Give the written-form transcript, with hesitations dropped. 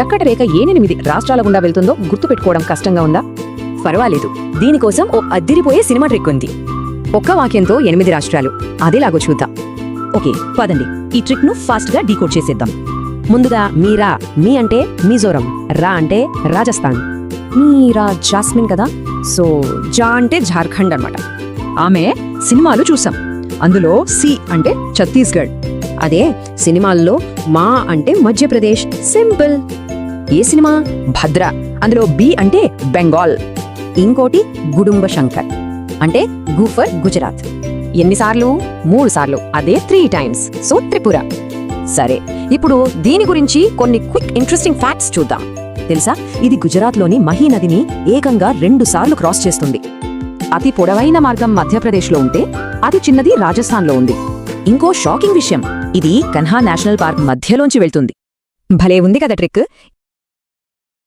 కర్కట రేఖ ఏ 8 రాష్ట్రాల గుండా వెళ్తుందో గుర్తుపెట్టుకోవడం కష్టంగా ఉందా? పర్వాలేదు, దీనికోసం ఓ అద్దిరిపోయే సినిమా ట్రిక్ ఉంది. ఒక్క వాక్యంతో 8 రాష్ట్రాలు, అదేలాగో చూద్దాం. ఓకే పదండి, ఈ ట్రిక్ ను ఫాస్ట్ గా డీకోడ్ చేసేద్దాం. ముందుగా మీరా, మీ అంటే మిజోరం, రా అంటే రాజస్థాన్. మీరా జాస్మిన్ కదా, సో జా అంటే జార్ఖండ్ అన్నమాట. ఆమె సినిమాలు చూసాం, అందులో సి అంటే ఛత్తీస్గఢ్. అదే సినిమాల్లో మా అంటే మధ్యప్రదేశ్. సింపుల్. ఏ సినిమా? భద్ర, అందులో బి అంటే బెంగాల్. ఇంకోటి గుడుంబ శంకర్ అంటే గుఫర్ గుజరాత్. ఎన్నిసార్లు? 3 సార్లు, అదే 3 టైమ్స్, సో త్రిపుర. సరే, ఇప్పుడు దీని గురించి కొన్ని క్విక్ ఇంట్రెస్టింగ్ ఫ్యాక్ట్స్ చూద్దాం. తెలుసా, ఇది గుజరాత్లోని మహీ నదిని ఏకంగా 2 సార్లు క్రాస్ చేస్తుంది. అతి పొడవైన మార్గం మధ్యప్రదేశ్లో ఉంటే అతి చిన్నది రాజస్థాన్లో ఉంది. ఇంకో షాకింగ్ విషయం, ఇది కన్హా నేషనల్ పార్క్ మధ్యలోంచి వెళ్తుంది. భలే ఉంది కదా ట్రిక్.